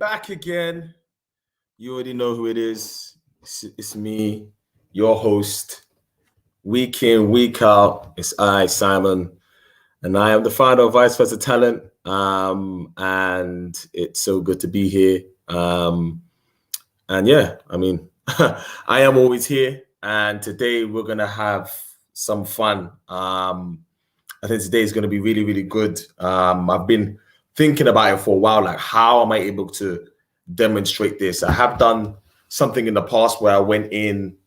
Back again. You already know who it is. It's me, your host. Week in, week out. It's I, Simon, and I am the founder of Vice Versa Talent. And it's so good to be here. And yeah, I mean, I am always here. And today we're gonna have some fun. I think today is going to be really, really good. I've been thinking about it for a while, like how am I able to demonstrate this? I have done something in the past where I went in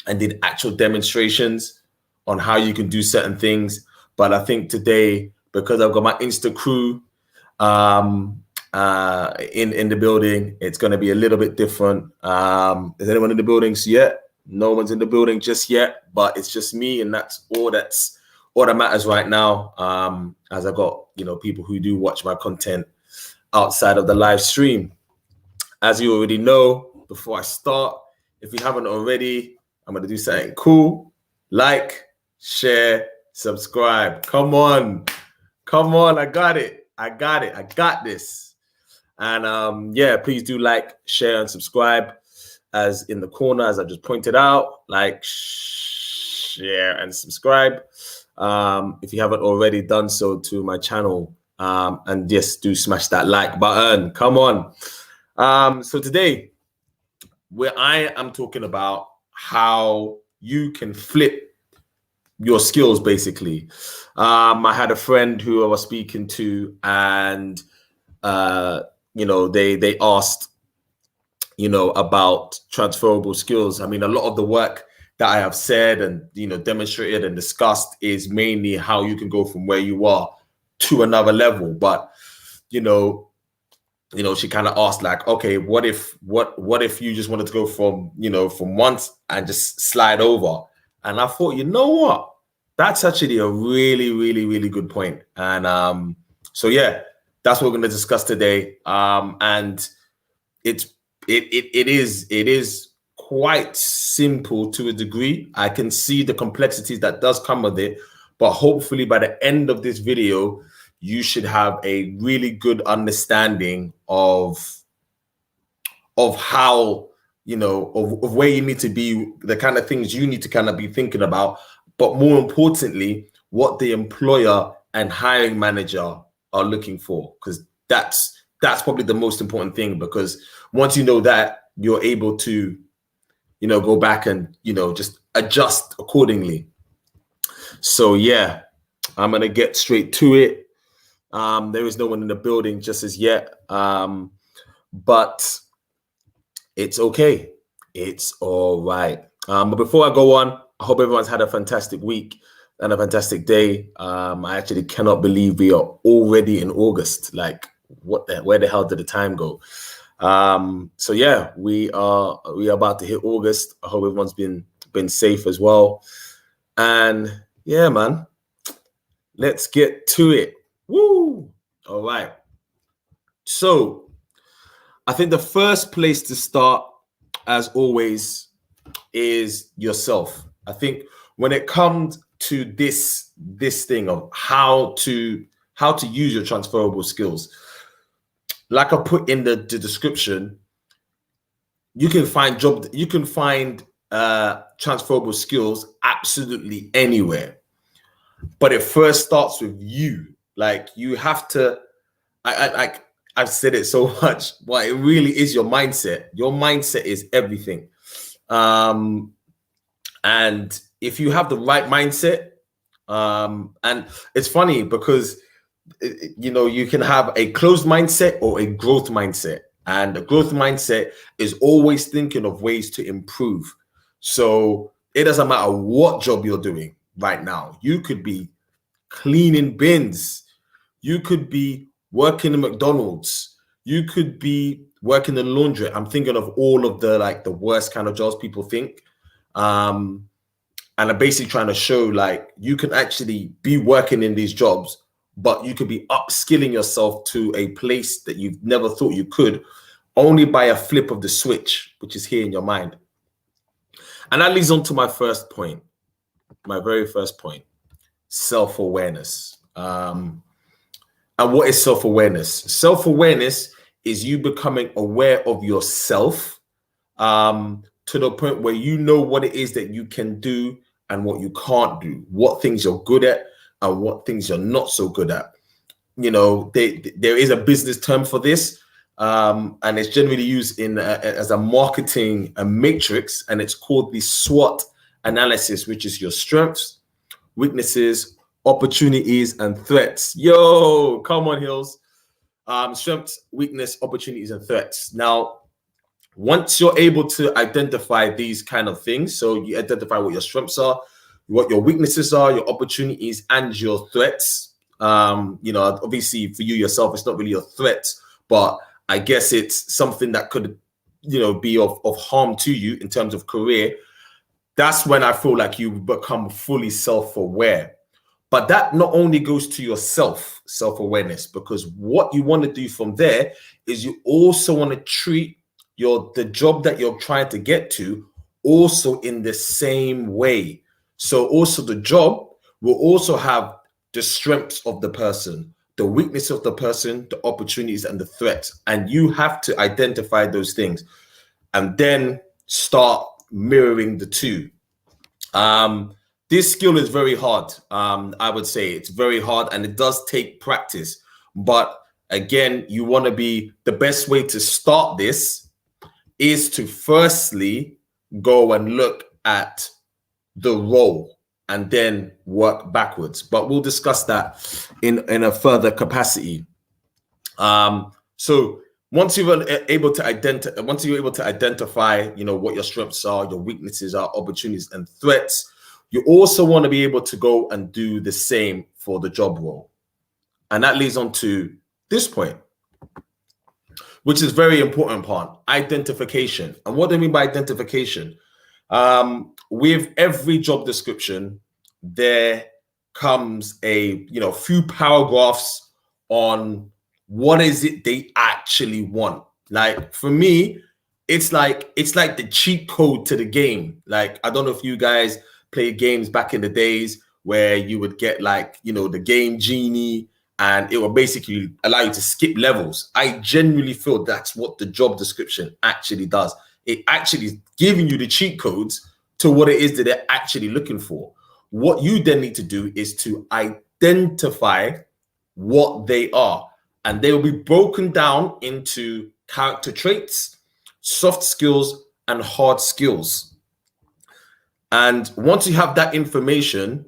and did actual demonstrations on how you can do certain things. But I think today, because I've got my Insta crew in the building, it's going to be a little bit different. Is anyone in the buildings yet? No one's in the building just yet, but it's just me, and that's all that matters right now, as I got, people who do watch my content outside of the live stream. As you already know, before I start, if you haven't already, I'm going to do something cool. Like, share, subscribe. Come on. I got it. I got this. And yeah, please do like, share, and subscribe. As in the corner, as I just pointed out, like, share, and subscribe. If you haven't already done so to my channel, and yes, do smash that like button. Come on. So today, where I am talking about how you can flip your skills, basically. I had a friend who I was speaking to, and they asked, about transferable skills. I mean, a lot of the work that I have said and demonstrated and discussed is mainly how you can go from where you are to another level. But she kind of asked, like, okay, what if you just wanted to go from once and just slide over? And I thought, you know what, that's actually a really, really, really good point. And so yeah, that's what we're going to discuss today. And it is quite simple to a degree. I can see the complexities that does come with it, but hopefully by the end of this video, you should have a really good understanding of how, of where you need to be, the kind of things you need to kind of be thinking about, but more importantly, what the employer and hiring manager are looking for, because that's probably the most important thing, because once you know that, you're able to go back and, just adjust accordingly. So yeah, I'm going to get straight to it. There is no one in the building just as yet. But it's okay. It's all right. But before I go on, I hope everyone's had a fantastic week and a fantastic day. I actually cannot believe we are already in August. Like, where the hell did the time go? So yeah, we are about to hit August. I hope everyone's been safe as well. And yeah, man, let's get to it. Woo! All right. So I think the first place to start, as always, is yourself. I think when it comes to this thing of how to use your transferable skills, like I put in the description, you can find transferable skills absolutely anywhere. But it first starts with you. Like, you have to, I've said it so much, but it really is your mindset. Your mindset is everything. And if you have the right mindset, and it's funny because you can have a closed mindset or a growth mindset, and the growth mindset is always thinking of ways to improve. So it doesn't matter what job you're doing right now. You could be cleaning bins, you could be working in Mcdonald's, you could be working in laundry. I'm thinking of all of the worst kind of jobs people think. And I'm basically trying to show, like, you can actually be working in these jobs, but you could be upskilling yourself to a place that you've never thought you could, only by a flip of the switch, which is here in your mind. And that leads on to my first point, my very first point, self-awareness. And what is self-awareness? Self-awareness is you becoming aware of yourself, to the point where you know what it is that you can do and what you can't do, what things you're good at and what things you're not so good at. You know, there is a business term for this, and it's generally used as a marketing matrix, and it's called the SWOT analysis, which is your strengths, weaknesses, opportunities, and threats. Yo, come on, Hills. Strengths, weakness, opportunities, and threats. Now, once you're able to identify these kind of things, so you identify what your strengths are, what your weaknesses are, your opportunities, and your threats. You know, obviously for you yourself, it's not really a threat, but I guess it's something that could, you know, be of harm to you in terms of career. That's when I feel like you become fully self-aware. But that not only goes to your self-awareness, because what you want to do from there is you also want to treat the job that you're trying to get to also in the same way. So also the job will also have the strengths of the person, the weakness of the person, the opportunities and the threats. And you have to identify those things and then start mirroring the two. This skill is very hard. I would say it's very hard and it does take practice. But again, you want to be, the best way to start this is to firstly go and look at the role and then work backwards. But we'll discuss that in a further capacity. So once you're able to identify, you know, what your strengths are, your weaknesses are, opportunities and threats, you also want to be able to go and do the same for the job role. And that leads on to this point, which is very important part, identification. And what do I mean by identification? With every job description, there comes a, you know, few paragraphs on what is it they actually want. Like for me, it's like the cheat code to the game. Like, I don't know if you guys play games back in the days where you would get, like, you know, the game genie, and it will basically allow you to skip levels. I genuinely feel that's what the job description actually does. It actually is giving you the cheat codes to what it is that they're actually looking for. What you then need to do is to identify what they are. And they will be broken down into character traits, soft skills, and hard skills. And once you have that information,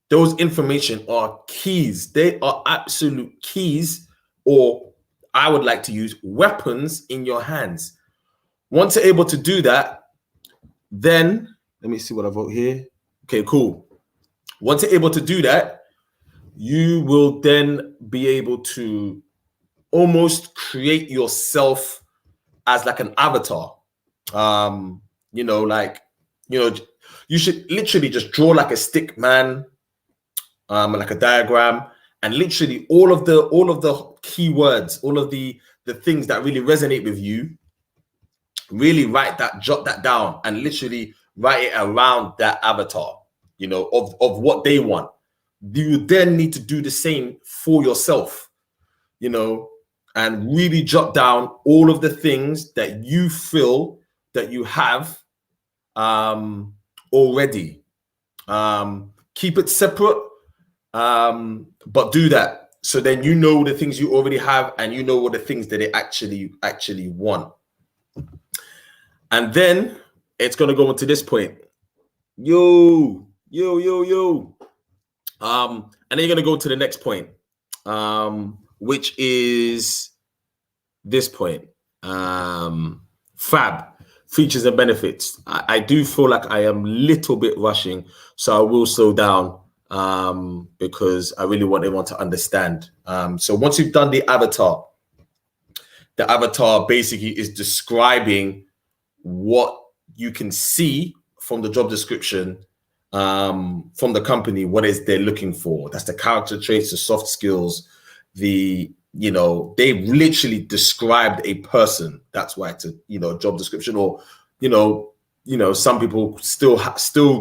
those information are keys. They are absolute keys, or I would like to use weapons in your hands. Once you're able to do that, then let me see what I wrote here. Okay, cool. Once you're able to do that, you will then be able to almost create yourself as like an avatar. You know, like, you know, you should literally just draw like a stick man, like a diagram, and literally all of the keywords, all of the things that really resonate with you, really jot that down and literally write it around that avatar, you know, of what they want. You then need to do the same for yourself, you know, and really jot down all of the things that you feel that you have already. Keep it separate, but do that. So then you know the things you already have, and you know what the things that they actually want. And then it's gonna go into this point. Yo. And then you're gonna go to the next point, which is this point. Fab. Features and benefits. I do feel like I am a little bit rushing, so I will slow down because I really want everyone to understand. So once you've done the avatar basically is describing what you can see from the job description, from the company, what is they're looking for. That's the character traits, the soft skills, you know, they've literally described a person. That's why it's a, you know, job description. Or, you know, some people still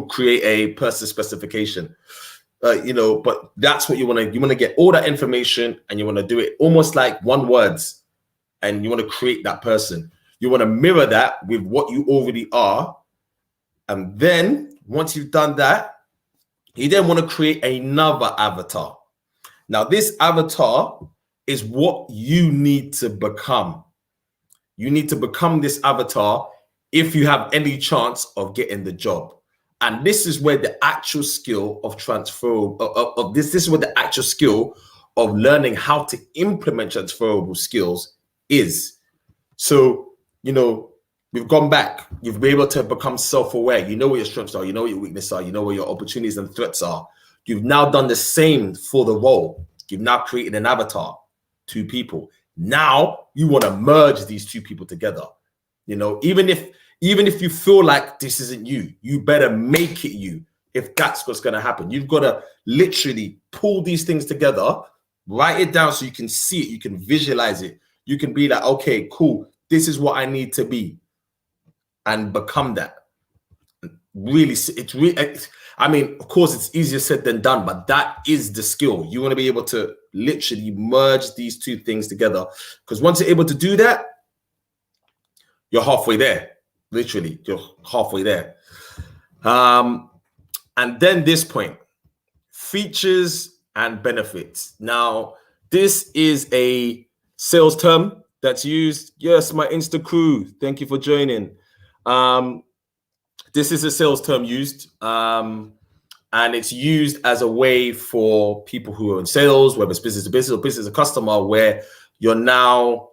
create a person specification, you know, but that's what you want to get all that information, and you want to do it almost like one words. and you want to create that person. You want to mirror that with what you already are. And then once you've done that, you then want to create another avatar. Now, this avatar is what you need to become. You need to become this avatar if you have any chance of getting the job. And this is where the actual skill of transferable, this is where the actual skill of learning how to implement transferable skills is. So, you know, we've gone back. You've been able to become self-aware. You know what your strengths are. You know what your weaknesses are. You know what your opportunities and threats are. You've now done the same for the role. You've now created an avatar, 2 people. Now you want to merge these 2 people together. You know, even if you feel like this isn't you, you better make it you. If that's what's going to happen, you've got to literally pull these things together, write it down so you can see it, you can visualize it. You can be like, okay, cool. This is what I need to be, and become that. Really, it's really, I mean, of course, it's easier said than done, but that is the skill. You want to be able to literally merge these 2 things together, because once you're able to do that, you're halfway there. Literally, you're halfway there. And then this point, features and benefits. Now, this is a sales term that's used. Yes, my Insta crew, thank you for joining. This is a sales term used, and it's used as a way for people who are in sales, whether it's business to business or business to customer, where you're now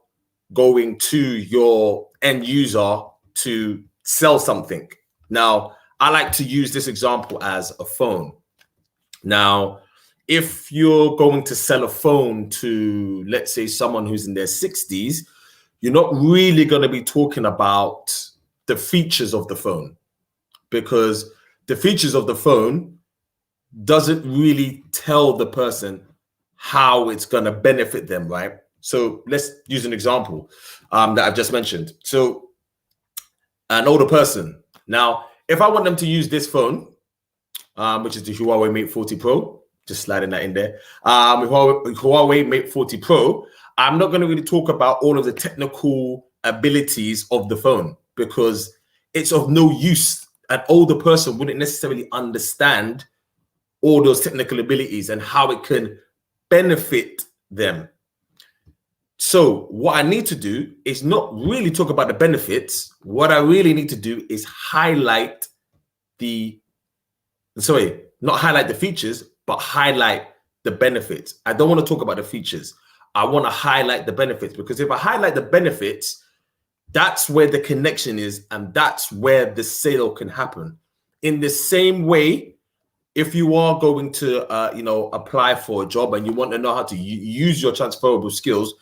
going to your end user to sell something. Now, I like to use this example as a phone. Now, if you're going to sell a phone to, let's say, someone who's in their 60s, you're not really going to be talking about the features of the phone, because the features of the phone doesn't really tell the person how it's going to benefit them, right? So let's use an example that I've just mentioned. So an older person. Now, if I want them to use this phone, which is the Huawei Mate 40 Pro, just sliding that in there, Huawei Mate 40 Pro, I'm not going to really talk about all of the technical abilities of the phone, because it's of no use. An older person wouldn't necessarily understand all those technical abilities and how it can benefit them. So what I need to do is not really talk about the benefits. What I really need to do is highlight not highlight the features, but highlight the benefits. I don't want to talk about the features. I want to highlight the benefits, because if I highlight the benefits, that's where the connection is, and that's where the sale can happen. In the same way, if you are going to apply for a job and you want to know how to use your transferable skills,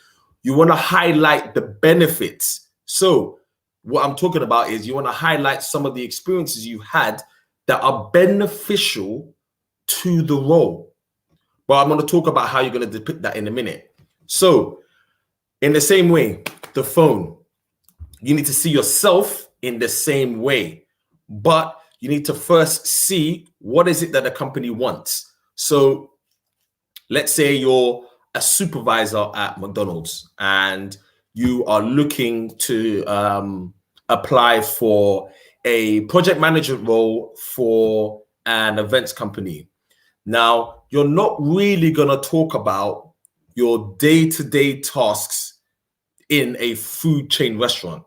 you want to highlight the benefits. So what I'm talking about is you want to highlight some of the experiences you had that are beneficial to the role. But I'm going to talk about how you're going to depict that in a minute. So in the same way, the phone, you need to see yourself in the same way, but you need to first see what is it that the company wants. So let's say you're a supervisor at McDonald's and you are looking to apply for a project management role for an events company. Now, you're not really going to talk about your day-to-day tasks in a food chain restaurant.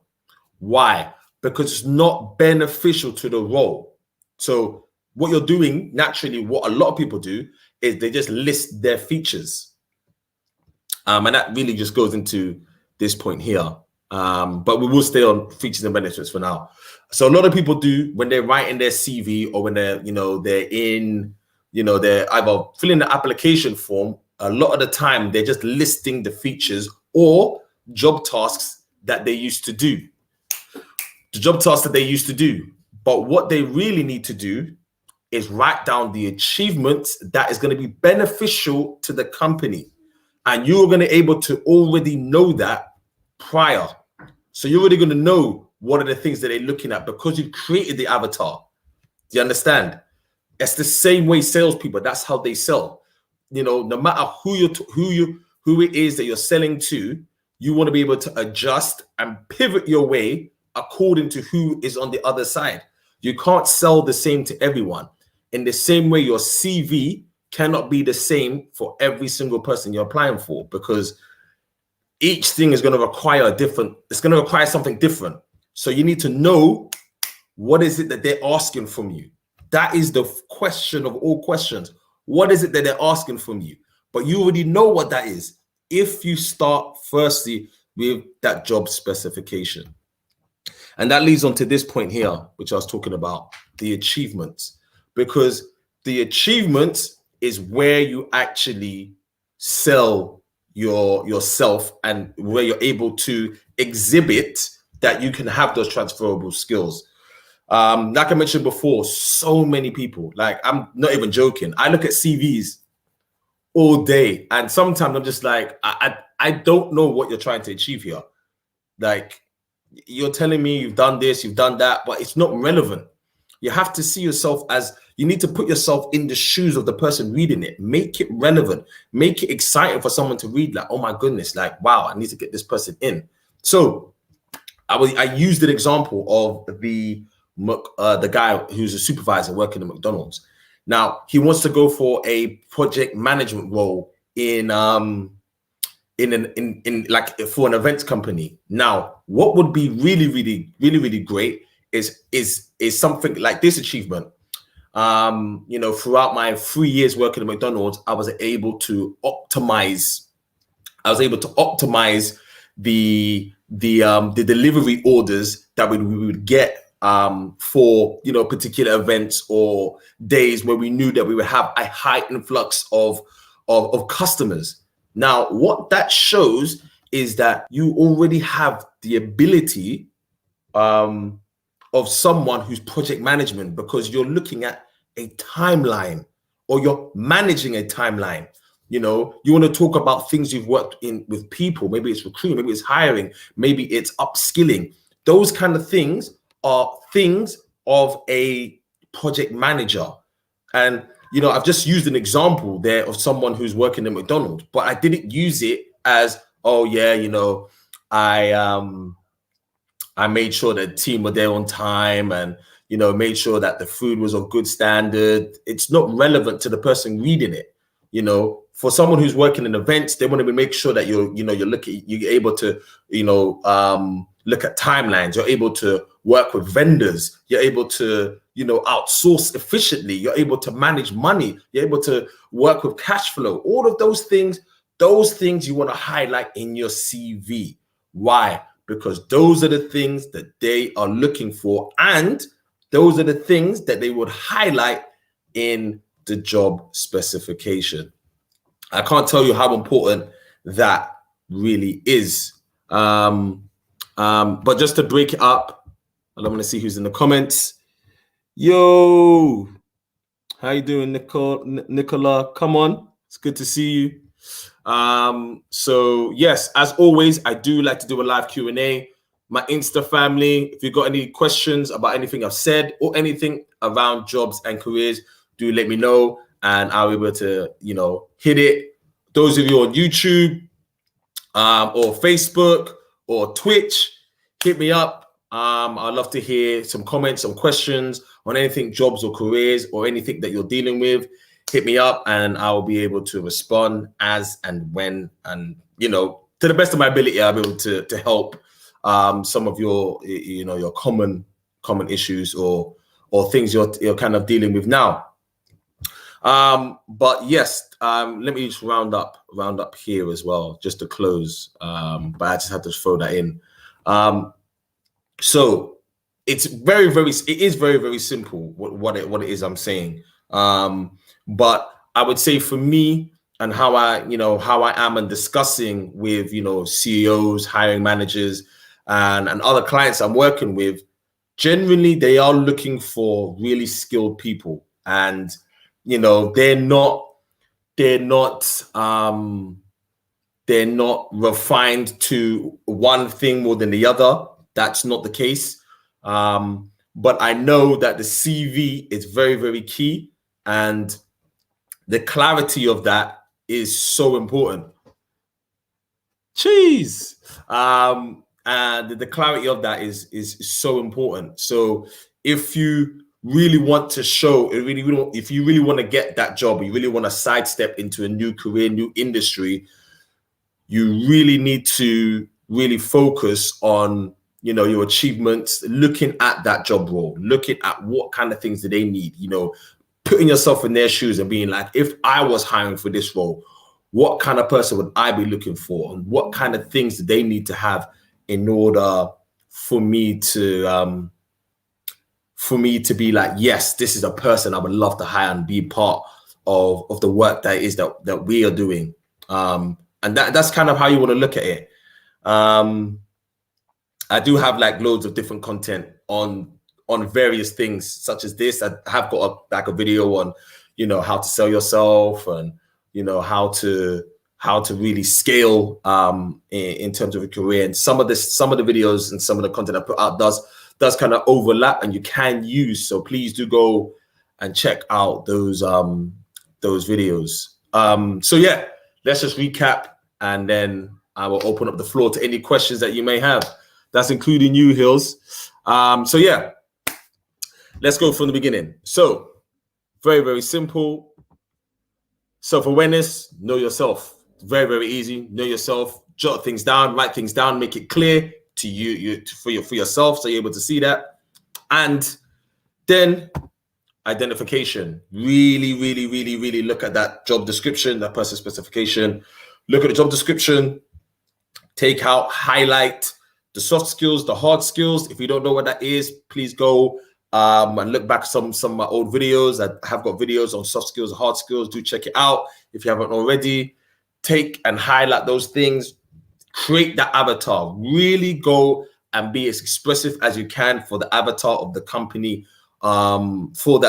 Why? Because it's not beneficial to the role. So what you're doing, naturally, what a lot of people do is they just list their features. And that really just goes into this point here. But we will stay on features and benefits for now. So a lot of people do, when they're writing their CV or when they're either filling the application form, a lot of the time they're just listing the features or job tasks that they used to do. The job tasks that they used to do. But what they really need to do is write down the achievements that is going to be beneficial to the company. And you're going to be able to already know that prior. So you're already going to know what are the things that they're looking at because you've created the avatar. Do you understand? It's the same way salespeople, that's how they sell. No matter who it is that you're selling to, You want to be able to adjust and pivot your way according to who is on the other side. You can't sell the same to everyone. In the same way, your CV cannot be the same for every single person you're applying for, because each thing is going to require it's going to require something different. So you need to know, what is it that they're asking from you? That is the question of all questions. What is it that they're asking from you? But you already know what that is if you start firstly with that job specification. And that leads on to this point here, which I was talking about, the achievements. Because the achievements is where you actually sell yourself, and where you're able to exhibit that you can have those transferable skills. Like I mentioned before, so many people, like, I'm not even joking, I look at CVs all day, and sometimes I'm just like, I don't know what you're trying to achieve here. Like, you're telling me you've done this, you've done that, but it's not relevant. You have to see yourself as, you need to put yourself in the shoes of the person reading it. Make it relevant. Make it exciting for someone to read. Like, oh my goodness, like, wow, I need to get this person in. So I used an example of the guy who's a supervisor working at McDonald's. Now, he wants to go for a project management role in like for an events company. Now, what would be really great is something like this achievement. You know, throughout my 3 years working at McDonald's, I was able to optimize the delivery orders that we would get for, you know, particular events or days where we knew that we would have a high influx of customers. Now, what that shows is that you already have the ability of someone who's project management, because you're looking at a timeline, or you're managing a timeline. You know, you want to talk about things you've worked in with people. Maybe it's recruiting, maybe it's hiring, maybe it's upskilling. Those kind of things are things of a project manager. And, you know, I've just used an example there of someone who's working at McDonald's, but I didn't use it as, oh yeah, you know, I made sure that the team were there on time, and, you know, made sure that the food was of good standard. It's not relevant to the person reading it. You know, for someone who's working in events, they want to make sure that you're able to, you know, look at timelines. You're able to work with vendors. You're able to, you know, outsource efficiently. You're able to manage money. You're able to work with cash flow. All of those things you want to highlight in your CV. Why? Because those are the things that they are looking for, and those are the things that they would highlight in the job specification. I can't tell you how important that really is. But just to break it up, I don't want to see who's in the comments. Yo, how you doing, Nicola? Come on, it's good to see you. So yes, as always, I do like to do a live Q&A. My Insta family, if you've got any questions about anything I've said or anything around jobs and careers, do let me know, and I'll be able to, you know, hit it. Those of you on YouTube or Facebook or Twitch, hit me up. I'd love to hear some comments, some questions on anything jobs or careers or anything that you're dealing with. Hit me up and I'll be able to respond as and when, and, you know, to the best of my ability, I'll be able to help some of your, you know, your common issues or things you're kind of dealing with now. But yes, let me just round up here as well, just to close. But I just had to throw that in. So it's very, very simple what it is I'm saying. But I would say for me, and how I am and discussing with, you know, CEOs, hiring managers, and other clients I'm working with, generally they are looking for really skilled people, and, you know, they're not refined to one thing more than the other. That's not the case. But I know that the CV is very, very key, and the clarity of that is so important. Cheese. And the clarity of that is so important. So if you really want to show, if you really want to get that job, you really want to sidestep into a new career, new industry, you really need to really focus on, you know, your achievements, looking at that job role, looking at what kind of things do they need, you know, putting yourself in their shoes and being like, if I was hiring for this role, what kind of person would I be looking for? And what kind of things do they need to have in order for me to be like, yes, this is a person I would love to hire and be part of the work that we are doing. And that's kind of how you want to look at it. I do have like loads of different content on various things such as this. I have got a video on, you know, how to sell yourself and, you know, how to really scale in terms of a career. And some of the videos and some of the content I put out does kind of overlap and you can use. So please do go and check out those videos. So yeah, let's just recap and then I will open up the floor to any questions that you may have. That's including you, Hills. So yeah, let's go from the beginning. So very, very simple. Self-awareness, know yourself. Very, very easy. Know yourself, jot things down, write things down, make it clear to you for yourself so you're able to see that. And then identification. Really, really, really, really look at that job description, that person specification. Look at the job description, take out, highlight the soft skills, the hard skills. If you don't know what that is, please go and look back some of my old videos. I have got videos on soft skills, hard skills. Do check it out if you haven't already. Take and highlight those things. Create that avatar. Really go and be as expressive as you can for the avatar of the company, for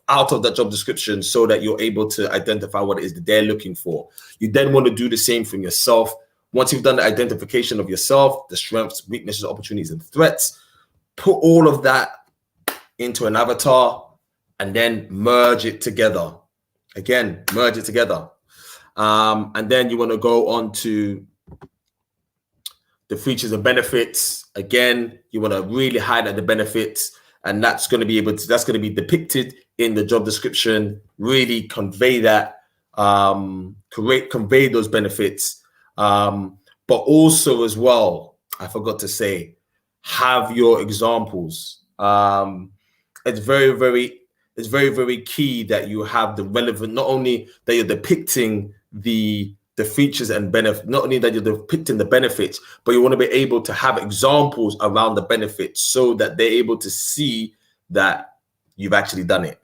out of that job description, so that you're able to identify what it is that they're looking for. You then want to do the same from yourself. Once you've done the identification of yourself, the strengths, weaknesses, opportunities, and threats, put all of that into an avatar and then merge it together. Again, merge it together. And then you want to go on to the features and benefits. Again, you want to really highlight the benefits, and that's going to be depicted in the job description. Really convey that, convey those benefits. But also as well, I forgot to say, have your examples. It's very, very key that you have the relevant, not only that you're depicting the features and benefits, not only that you're depicting the benefits, but you want to be able to have examples around the benefits so that they're able to see that you've actually done it.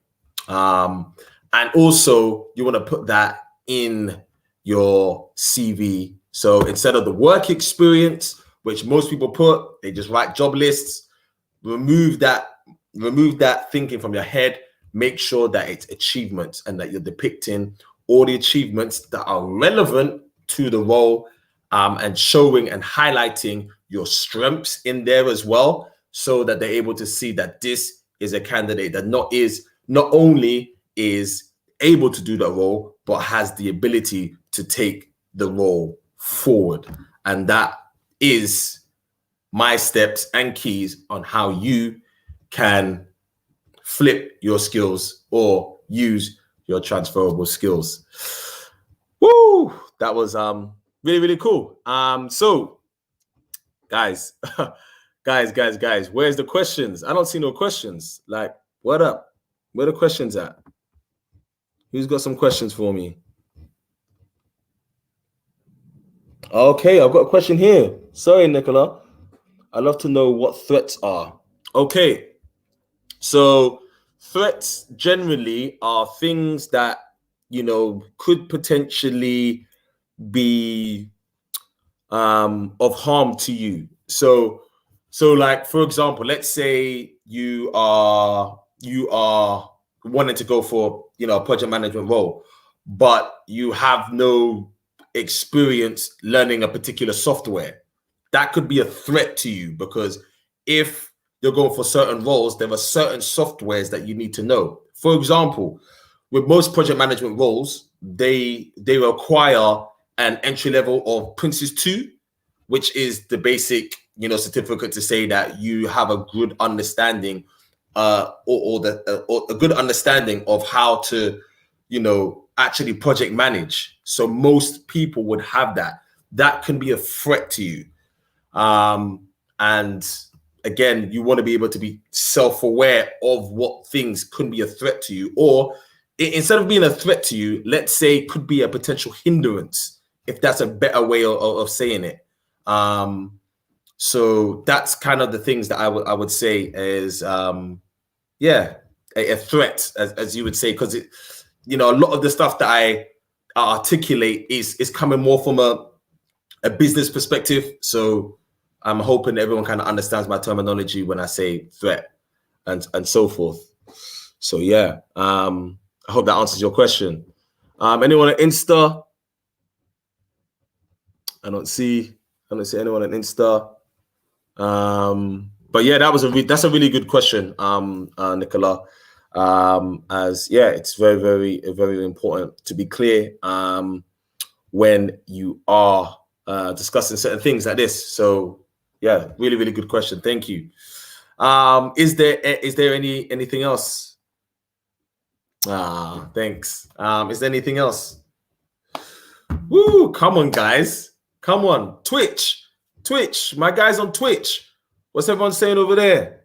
And also you want to put that in your CV. So instead of the work experience, which most people put, they just write job lists. Remove that thinking from your head. Make sure that it's achievements and that you're depicting all the achievements that are relevant to the role, and showing and highlighting your strengths in there as well, so that they're able to see that this is a candidate that not only is able to do that role, but has the ability to take the role forward. And that is my steps and keys on how you can flip your skills or use your transferable skills. Woo! That was really, really cool. So guys, guys, where's the questions? I don't see no questions. Like, what up? Where the questions at? Who's got some questions for me? Okay, I've got a question here. Sorry, Nicola. I'd love to know what threats are. Okay, so threats generally are things that, you know, could potentially be of harm to you. So like, for example, let's say you are wanting to go for, you know, a project management role, but you have no experience learning a particular software. That could be a threat to you, because if you're going for certain roles, there are certain softwares that you need to know. For example, with most project management roles, they require an entry level of Prince's 2, which is the basic, certificate to say that you have a good understanding, or a good understanding of how to, actually project manage. So most people would have that. That can be a threat to you. And again, you want to be able to be self-aware of what things could be a threat to you, or instead of being a threat to you, let's say could be a potential hindrance, if that's a better way of saying it. So that's kind of the things that I would say is, a threat, as you would say, because a lot of the stuff that I articulate is coming more from a business perspective. So I'm hoping everyone kind of understands my terminology when I say threat and so forth. So yeah, I hope that answers your question. Anyone on Insta? I don't see anyone on Insta. But yeah, that's a really good question, Nicola. It's very, very, very important to be clear when you are discussing certain things like this. So yeah, really, really good question. Thank you. Is there anything else? Thanks. Is there anything else? Woo! Come on, guys. Come on. Twitch. My guys on Twitch. What's everyone saying over there?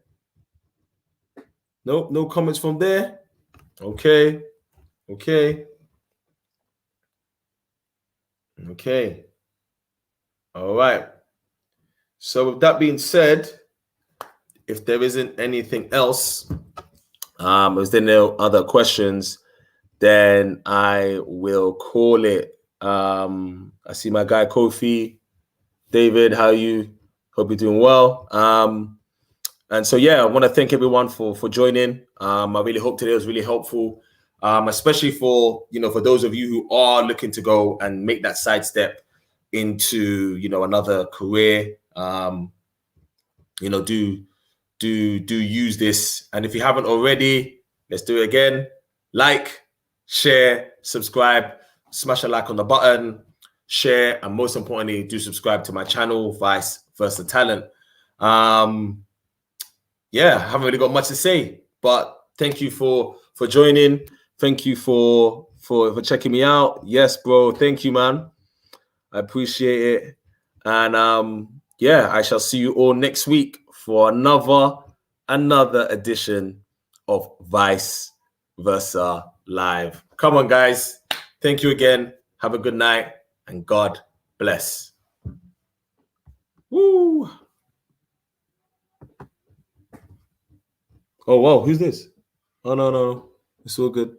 Nope, no comments from there. Okay. All right. So with that being said, if there isn't anything else, is there no other questions, then I will call it. I see my guy Kofi. David, how are you? Hope you're doing well. And so, yeah, I want to thank everyone for joining. I really hope today was really helpful, especially for those of you who are looking to go and make that sidestep into, another career. Do use this. And if you haven't already, let's do it again. Like, share, subscribe, smash a like on the button, share, and most importantly, do subscribe to my channel, Vice Versa Talent. I haven't really got much to say, but thank you for joining. Thank you for checking me out. Yes, bro. Thank you, man. I appreciate it. And I shall see you all next week for another edition of Vice Versa Live. Come on, guys. Thank you again. Have a good night and God bless. Woo! Oh, wow. Who's this? Oh, no. It's all good.